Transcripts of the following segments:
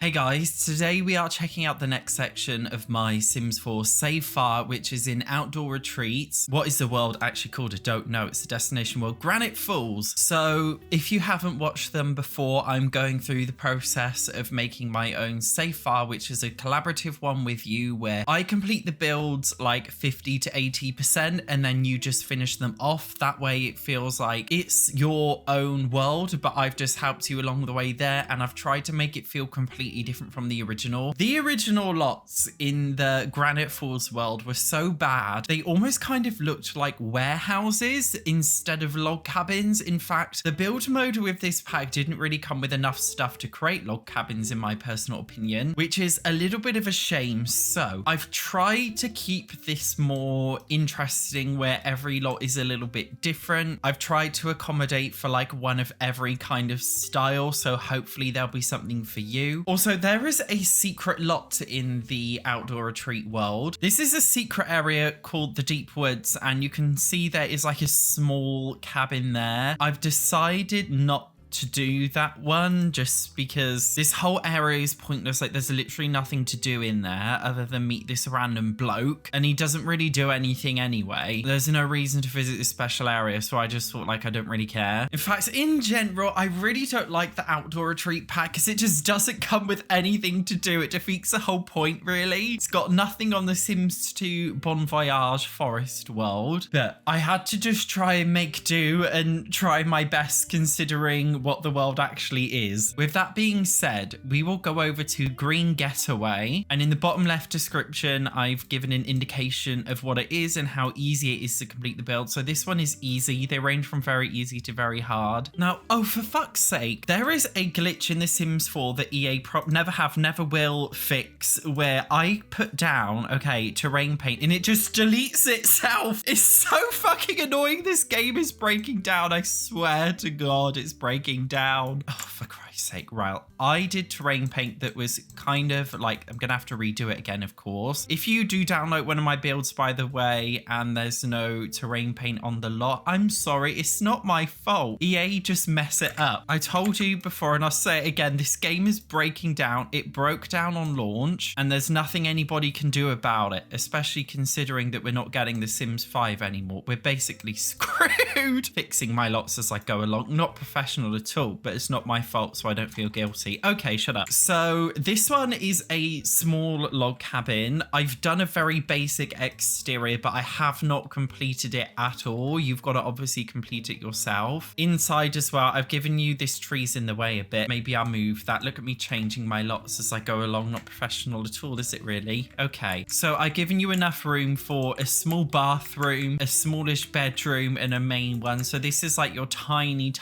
Hey guys, today we are checking out the next section of my Sims 4 save file, which is in Outdoor Retreats. What is the world actually called? I don't know. It's the destination world, Granite Falls. So if you haven't watched them before, I'm going through the process of making my own save file, which is a collaborative one with you where I complete the builds like 50 to 80% and then you just finish them off. That way it feels like it's your own world, but I've just helped you along the way there, and I've tried to make it feel completely different from the original. The original lots in the Granite Falls world were so bad, they almost kind of looked like warehouses instead of log cabins. In fact, the build mode with this pack didn't really come with enough stuff to create log cabins in my personal opinion, which is a little bit of a shame. So I've tried to keep this more interesting where every lot is a little bit different. I've tried to accommodate for like one of every kind of style, so hopefully there'll be something for you. Also, there is a secret lot in the Outdoor Retreat world. This is a secret area called the Deep Woods, and you can see there is like a small cabin there. I've decided not to do that one just because this whole area is pointless. Like, there's literally nothing to do in there other than meet this random bloke, and he doesn't really do anything anyway. There's no reason to visit this special area, so I just thought like I don't really care. In fact, in general, I really don't like the Outdoor Retreat pack because it just doesn't come with anything to do. It defeats the whole point, really. It's got nothing on the Sims 2 Bon Voyage forest world, but I had to just try and make do and try my best considering what the world actually is. With that being said, we will go over to Green Getaway, and in the bottom left description I've given an indication of what it is and how easy it is to complete the build. So this one is easy. They range from very easy to very hard. Now, oh, for fuck's sake, there is a glitch in The Sims 4 that EA never will fix, where I put down, okay, terrain paint, and it just deletes itself. It's so fucking annoying. This game is breaking down. I swear to God, it's breaking down. Oh, for Christ's sake. Right, I did terrain paint that was kind of like, I'm gonna have to redo it again, of course. If you do download one of my builds, by the way, and there's no terrain paint on the lot, I'm sorry, it's not my fault. EA just mess it up. I told you before, and I'll say it again, this game is breaking down. It broke down on launch, and there's nothing anybody can do about it, especially considering that we're not getting The Sims 5 anymore. We're basically screwed. Fixing my lots as I go along. Not professional at all, but it's not my fault, so I don't feel guilty. Okay, shut up. So this one is a small log cabin. I've done a very basic exterior, but I have not completed it at all. You've got to obviously complete it yourself. Inside as well, I've given you this tree's in the way a bit. Maybe I'll move that. Look at me changing my lots as I go along. Not professional at all, is it really? Okay, so I've given you enough room for a small bathroom, a smallish bedroom, and a main one. So this is like your tiny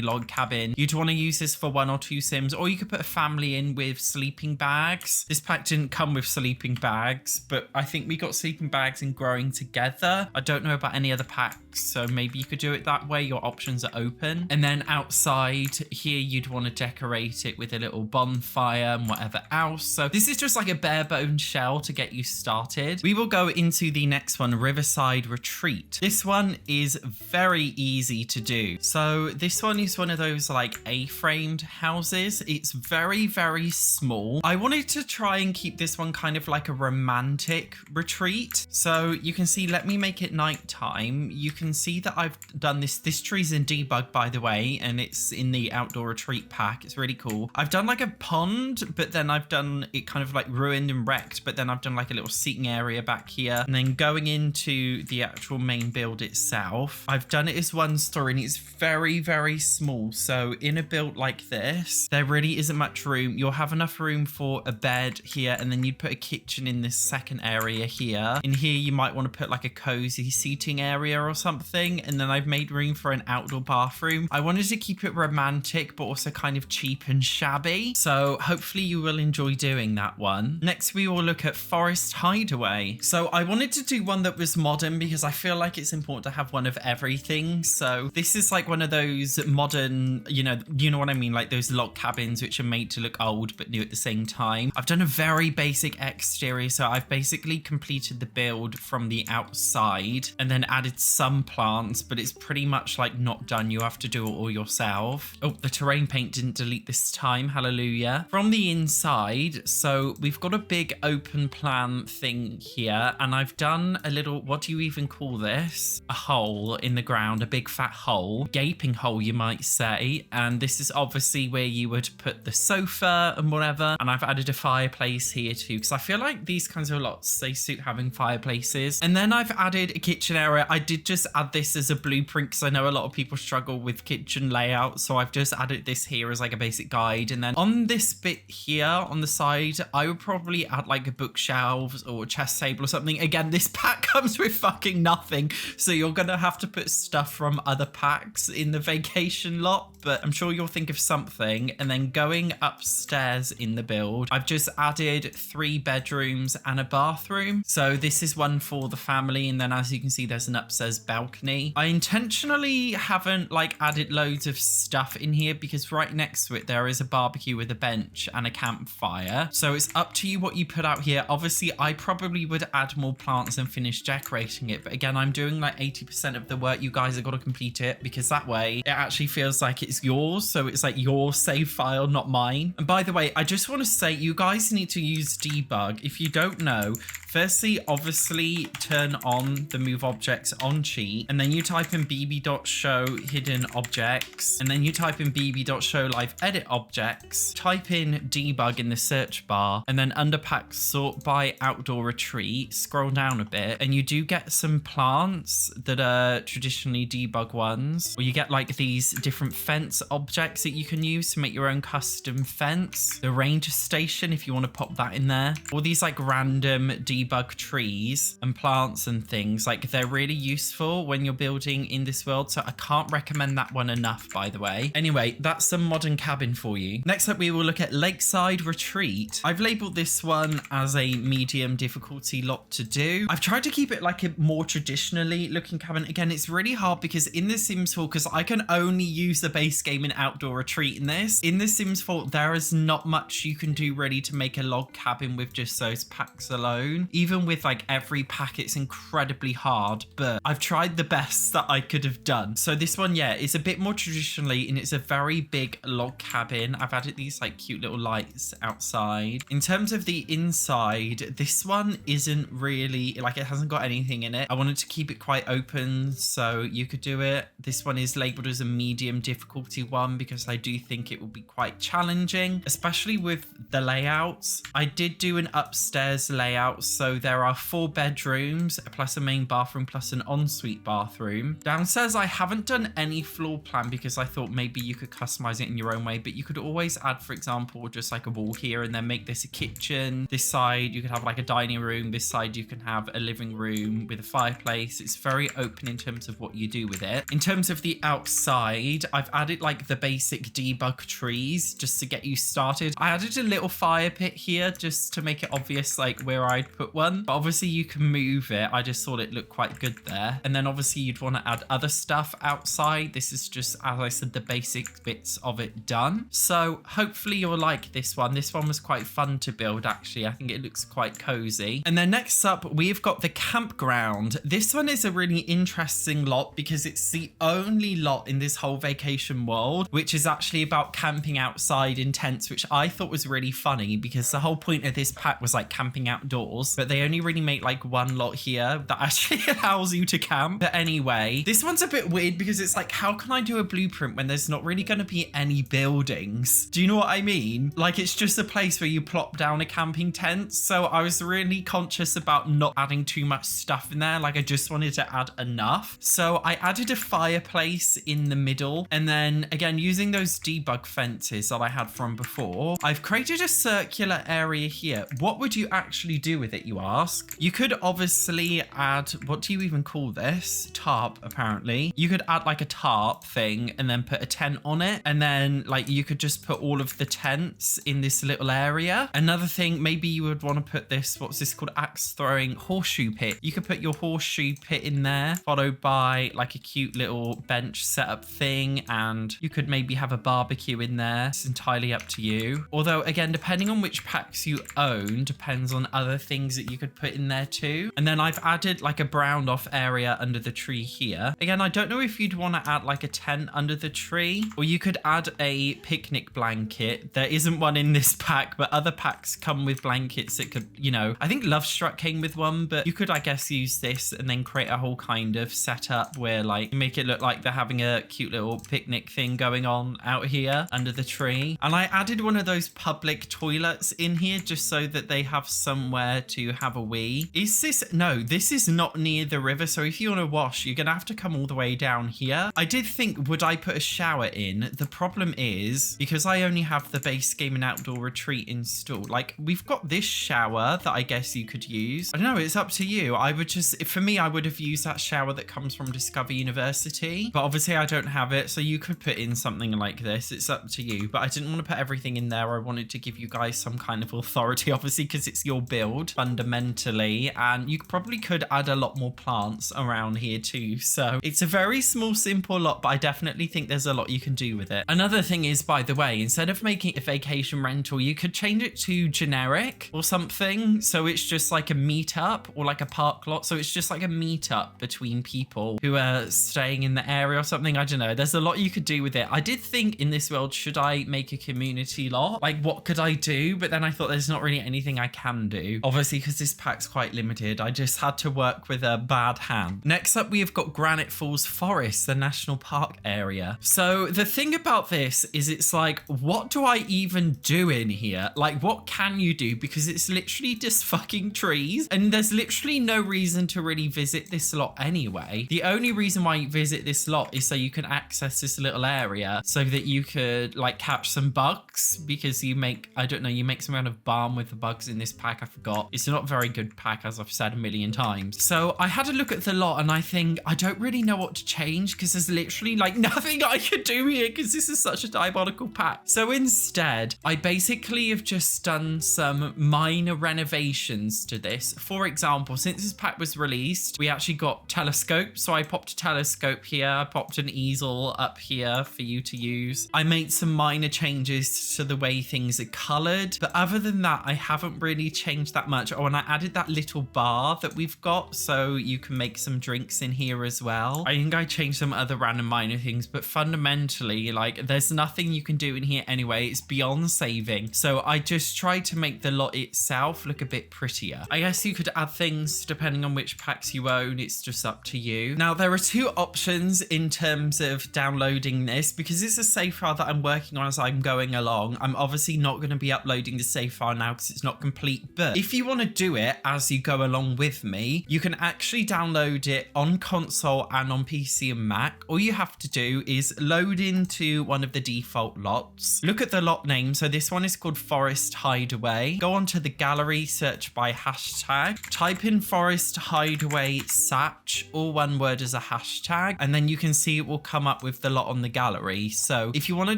log cabin. You'd want to use this for 1 or 2 Sims, or you could put a family in with sleeping bags. This pack didn't come with sleeping bags, but I think we got sleeping bags in Growing Together. I don't know about any other packs, so maybe you could do it that way. Your options are open. And then outside here, you'd want to decorate it with a little bonfire and whatever else. So this is just like a bare bone shell to get you started. We will go into the next one, Riverside Retreat. This one is very easy to do. So this one is one of those like A-framed houses. It's very small. I wanted to try and keep this one kind of like a romantic retreat. So you can see, let me make it nighttime. You can see that I've done this. This tree's in debug, by the way, and it's in the Outdoor Retreat pack. It's really cool. I've done like a pond, but then I've done it kind of like ruined and wrecked, but then I've done like a little seating area back here. And then going into the actual main build itself, I've done it as one story, and it's very small. So in a build like this, there really isn't much room. You'll have enough room for a bed here, and then you'd put a kitchen in this second area here. In here, you might want to put like a cozy seating area or something. And then I've made room for an outdoor bathroom. I wanted to keep it romantic, but also kind of cheap and shabby. So hopefully you will enjoy doing that one. Next, we will look at Forest Hideaway. So I wanted to do one that was modern because I feel like it's important to have one of everything. So this is like one of those modern, you know what I mean? mean? Like those log cabins which are made to look old but new at the same time. I've done a very basic exterior, so I've basically completed the build from the outside and then added some plants, but it's pretty much like not done. You have to do it all yourself. Oh, the terrain paint didn't delete this time. Hallelujah. From the inside, so we've got a big open plan thing here, and I've done a little, what do you even call this? A hole in the ground, a big fat hole, gaping hole you might say, and this is obviously where you would put the sofa and whatever. And I've added a fireplace here too, because I feel like these kinds of lots, they suit having fireplaces. And then I've added a kitchen area. I did just add this as a blueprint because I know a lot of people struggle with kitchen layout, so I've just added this here as like a basic guide. And then on this bit here on the side, I would probably add like a bookshelves or a chest table or something. Again, this pack comes with fucking nothing, so you're gonna have to put stuff from other packs in the vacation lot, but I'm sure you'll think of something. And then going upstairs in the build, I've just added 3 bedrooms and a bathroom. So this is one for the family, and then as you can see, there's an upstairs balcony. I intentionally haven't like added loads of stuff in here because right next to it there is a barbecue with a bench and a campfire, so it's up to you what you put out here. Obviously I probably would add more plants and finish decorating it, but again, I'm doing like 80% of the work. You guys have got to complete it because that way it actually feels like it's yours, so it's like your save file, not mine. And by the way, I just want to say you guys need to use debug. If you don't know, firstly, obviously turn on the move objects on cheat, and then you type in bb.show hidden objects, and then you type in bb.show live edit objects, type in debug in the search bar, and then under pack sort by outdoor retreat, scroll down a bit, and you do get some plants that are traditionally debug ones, or you get like these different fence objects that you can use to make your own custom fence. The ranger station, if you want to pop that in there. All these like random debug trees and plants and things, like they're really useful when you're building in this world, so I can't recommend that one enough, by the way. Anyway, that's some modern cabin for you. Next up, we will look at Lakeside Retreat. I've labeled this one as a medium difficulty lot to do. I've tried to keep it like a more traditionally looking cabin. Again, it's really hard because in The Sims 4, because I can only use the base game in Outdoor Retreat in this. In The Sims 4, there is not much you can do really to make a log cabin with just those packs alone. Even with like every pack, it's incredibly hard, but I've tried the best that I could have done. So this one, yeah, is a bit more traditionally, and it's a very big log cabin. I've added these like cute little lights outside. In terms of the inside, this one isn't really like, it hasn't got anything in it. I wanted to keep it quite open so you could do it. This one is labeled as a medium difficulty one because I do think it will be quite challenging, especially with the layouts. I did do an upstairs layout, so there are 4 bedrooms plus a main bathroom plus an ensuite bathroom. Downstairs, I haven't done any floor plan because I thought maybe you could customize it in your own way, but you could always add, for example, just like a wall here and then make this a kitchen. This side, you could have like a dining room. This side, you can have a living room with a fireplace. It's very open in terms of what you do with it. In terms of the outside, I've added like the basic debug trees just to get you started. I added a little fire pit here just to make it obvious like where I'd put one, but obviously you can move it. I just thought it looked quite good there. And then obviously you'd want to add other stuff outside. This is just, as I said, the basic bits of it done. So hopefully you'll like this one. This one was quite fun to build, actually. I think it looks quite cozy. And then next up, we've got the campground. This one is a really interesting lot because it's the only lot in this whole vacation world which is actually about camping outside in tents, which I thought was really funny because the whole point of this pack was like camping outdoors, but they only really make like one lot here that actually allows you to camp. But anyway, this one's a bit weird because it's like, how can I do a blueprint when there's not really going to be any buildings? Do you know what I mean? Like, it's just a place where you plop down a camping tent. So I was really conscious about not adding too much stuff in there. Like, I just wanted to add enough. So I added a fireplace in the middle. And then again, using those debug fences that I had from before, I've created a circular area here. What would you actually do with it, you ask? You could obviously add, what do you even call this? Tarp, apparently. You could add like a tarp thing and then put a tent on it. And then like you could just put all of the tents in this little area. Another thing, maybe you would want to put this, what's this called? Axe throwing horseshoe pit. You could put your horseshoe pit in there, followed by like a cute little bench setup thing. And you could maybe have have a barbecue in there. It's entirely up to you. Although, again, depending on which packs you own, depends on other things that you could put in there too. And then I've added like a browned off area under the tree here. Again, I don't know if you'd want to add like a tent under the tree, or you could add a picnic blanket. There isn't one in this pack, but other packs come with blankets that could, you know, I think Love Struck came with one, but you could, I guess, use this and then create a whole kind of setup where like make it look like they're having a cute little picnic thing going on out here under the tree. And I added one of those public toilets in here just so that they have somewhere to have a wee. Is this, no, this is not near the river. So if you want to wash, you're gonna have to come all the way down here. I did think, would I put a shower in? The problem is, because I only have the base game and outdoor retreat installed, like we've got this shower that I guess you could use. I don't know, it's up to you. I would just, for me, I would have used that shower that comes from Discover University, but obviously I don't have it. So you could put in something like this. It's up to you, but I didn't want to put everything in there. I wanted to give you guys some kind of authority, obviously, because it's your build fundamentally, and you probably could add a lot more plants around here too. So it's a very small, simple lot, but I definitely think there's a lot you can do with it. Another thing is, by the way, instead of making a vacation rental, you could change it to generic or something. So it's just like a meetup or like a park lot. So it's just like a meetup between people who are staying in the area or something. I don't know. There's a lot you could do with it. I did think in this world, should I make a community lot? Like, what could I do? But then I thought there's not really anything I can do. Obviously, because this pack's quite limited, I just had to work with a bad hand. Next up, we have got Granite Falls Forest, the national park area. So the thing about this is it's like, what do I even do in here? Like, what can you do? Because it's literally just fucking trees, and there's literally no reason to really visit this lot anyway. The only reason why you visit this lot is so you can access this little area so that you could like catch some bugs, because you make, I don't know, you make some kind of balm with the bugs in this pack. I forgot. It's not a very good pack, as I've said a million times. So I had a look at the lot and I think I don't really know what to change, because there's literally like nothing I could do here, because this is such a diabolical pack. So instead, I basically have just done some minor renovations to this. For example, since this pack was released, we actually got telescopes. So I popped a telescope here. I popped an easel up here for you to use. I made some minor changes to the way things are colored. But other than that, I haven't really changed that much. Oh, and I added that little bar that we've got so you can make some drinks in here as well. I think I changed some other random minor things, but fundamentally, like, there's nothing you can do in here anyway. It's beyond saving. So I just tried to make the lot itself look a bit prettier. I guess you could add things depending on which packs you own. It's just up to you. Now, there are two options in terms of downloading this, because it's a save file that I'm working on as I'm going along. I'm obviously not going to be uploading the save file now because it's not complete, but if you want to do it as you go along with me, you can actually download it on console and on PC and Mac. All you have to do is load into one of the default lots. Look at the lot name. So this one is called Forest Hideaway. Go onto the gallery, search by hashtag, type in Forest Hideaway Satch, all one word as a hashtag, and then you can see it will come up with the lot on the gallery. So if you want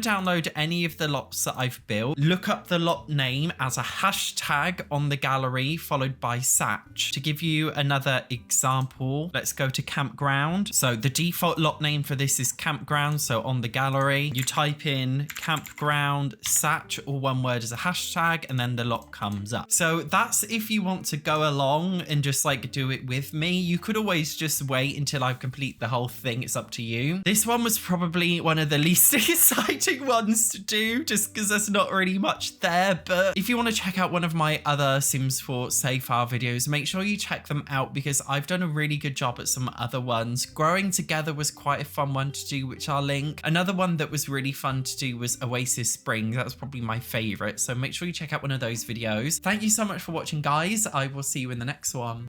to download any of the lots that I've built, look up the lot name as a hashtag on the gallery followed by Satch. To give you another example, let's go to campground. So the default lot name for this is campground. So on the gallery, you type in campground Satch, all one word as a hashtag, and then the lot comes up. So that's if you want to go along and just like do it with me. You could always just wait until I complete the whole thing. It's up to you. This one was probably one of the least exciting ones to do, just because there's not really much there. But if you want to check out one of my other Sims 4 save file videos, make sure you check them out, because I've done a really good job at some other ones. Growing Together was quite a fun one to do, which I'll link. Another one that was really fun to do was Oasis Spring. That was probably my favorite. So make sure you check out one of those videos. Thank you so much for watching, guys. I will see you in the next one.